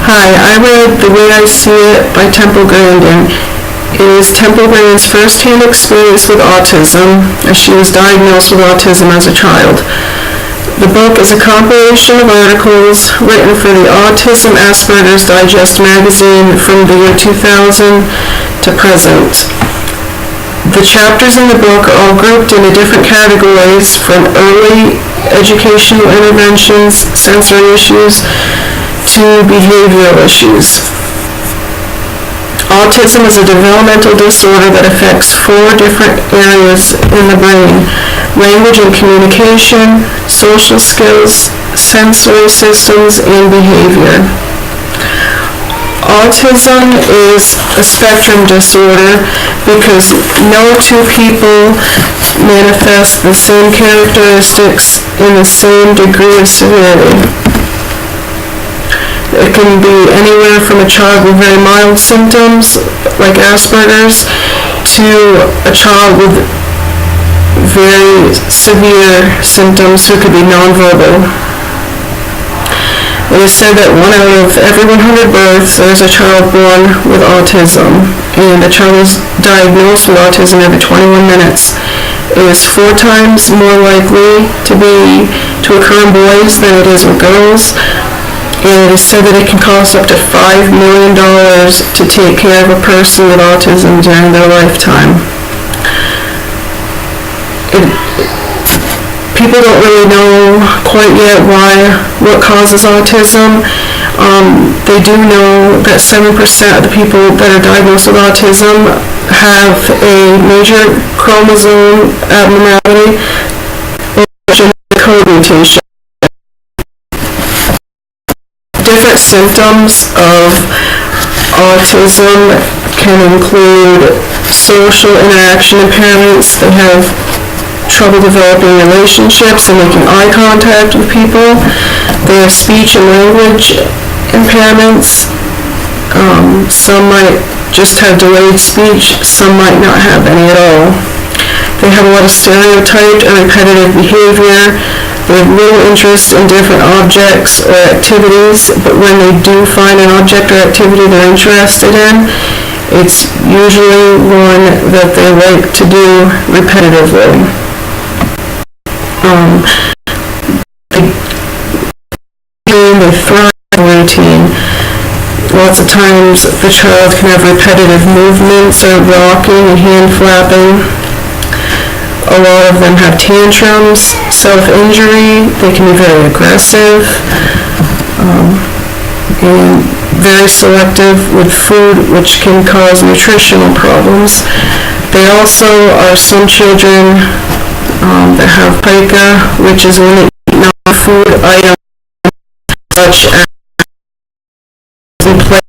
Hi, I read The Way I See It by Temple Grandin. It is Temple Grandin's first-hand experience with autism, as she was diagnosed with autism as a child. The book is a compilation of articles written for the Autism Asperger's Digest magazine from the year 2000 to present. The chapters in the book are all grouped into different categories, from early educational interventions, sensory issues, to behavioral issues. Autism is a developmental disorder that affects 4 different areas in the brain: language and communication, social skills, sensory systems, and behavior. Autism is a spectrum disorder because no two people manifest the same characteristics in the same degree of severity. It can be anywhere from a child with very mild symptoms, like Asperger's, to a child with very severe symptoms who could be nonverbal. It is said that 1 out of every 100 births, there is a child born with autism, and a child is diagnosed with autism every 21 minutes. It is 4 times more likely to occur in boys than it is with girls. And it is said that it can cost up to $5 million to take care of a person with autism during their lifetime. People don't really know quite yet what causes autism. They do know that 7% of the people that are diagnosed with autism have a major chromosome abnormality or genetic code mutation. Different symptoms of autism can include social interaction impairments. They have trouble developing relationships and making eye contact with people. They have speech and language impairments. Some might just have delayed speech, some might not have any at all. They have a lot of stereotyped and repetitive behavior. They have little interest in different objects or activities, but when they do find an object or activity they're interested in, it's usually one that they like to do repetitively. They thrive in routine. Lots of times the child can have repetitive movements or rocking and hand flapping. A lot of them have tantrums, self-injury. They can be very aggressive and very selective with food, which can cause nutritional problems. They also are some children that have pica, which is when they eat non-food items such as play.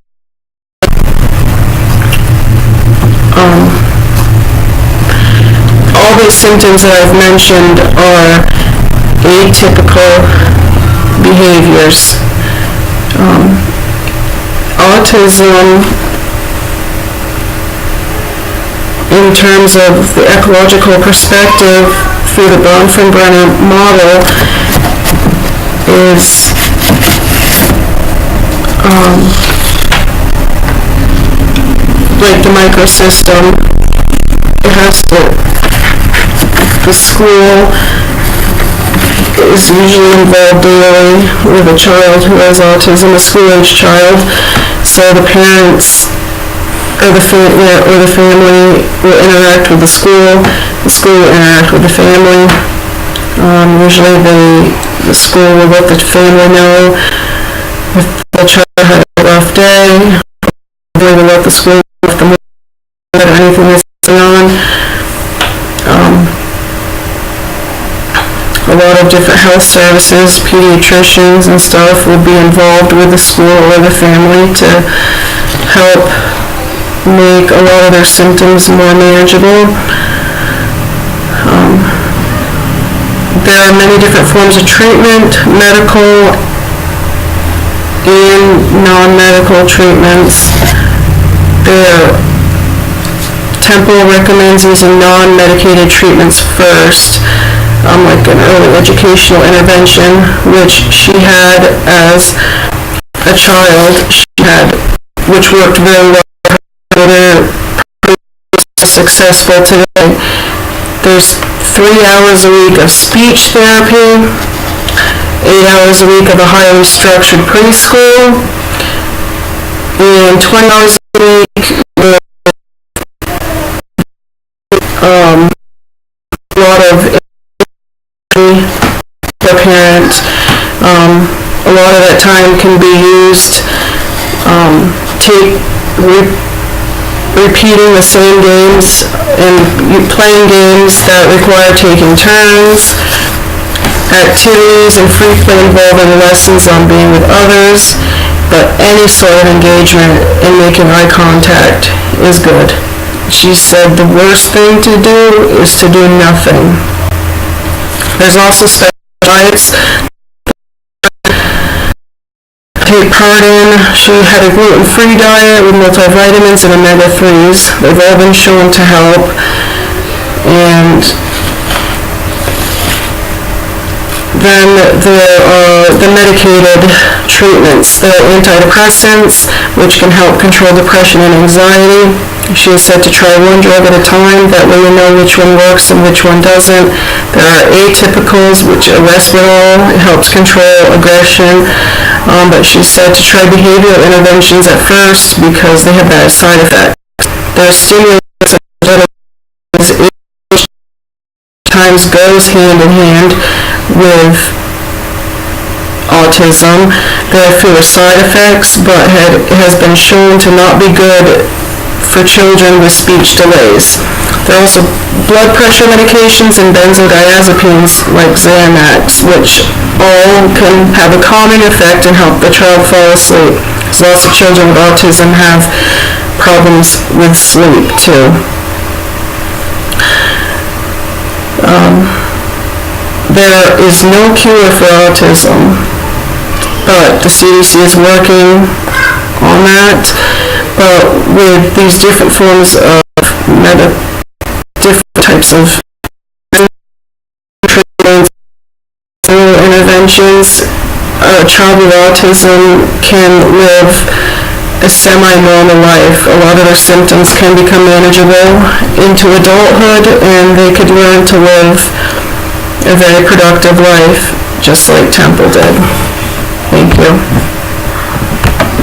All these symptoms that I've mentioned are atypical behaviors. Autism, in terms of the ecological perspective through the Bronfenbrenner model, is like the microsystem. It has the school is usually involved daily with a child who has autism, a school-age child. So the parents or the family will interact with the school will interact with the family. Usually the school will let the family know if the child had a rough day. They will let the school know if the mother had anything that's going on. A lot of different health services, pediatricians and stuff will be involved with the school or the family to help make a lot of their symptoms more manageable. There are many different forms of treatment, medical and non-medical treatments. Temple recommends using non-medicated treatments first, like an early educational intervention, which she had as a child. She had, which worked very well. They're successful today. There's 3 hours a week of speech therapy, 8 hours a week of a highly structured preschool, and 20 hours a week with a lot of the parent. A lot of that time can be used repeating the same games and playing games that require taking turns, activities and free play involving lessons on being with others, but any sort of engagement and making eye contact is good. She said the worst thing to do is to do nothing. There's also special diets take part in. She had a gluten-free diet with multivitamins and omega-3s. They've all been shown to help. And then there are the medicated treatments. There are antidepressants, which can help control depression and anxiety. She is said to try one drug at a time. That way you know which one works and which one doesn't. There are atypicals, which are Resveratrol. It helps control aggression. But she said to try behavioral interventions at first because they have bad side effects. There are stimulants that times goes hand in hand with autism. There are fewer side effects, but has been shown to not be good for children with speech delays. There are also blood pressure medications and benzodiazepines like Xanax, which all can have a calming effect and help the child fall asleep. So lots of children with autism have problems with sleep too. There is no cure for autism, but the CDC is working on that. But with these different forms of different types of treatments, interventions, a child with autism can live a semi-normal life. A lot of their symptoms can become manageable into adulthood, and they could learn to live a very productive life, just like Temple did. Thank you.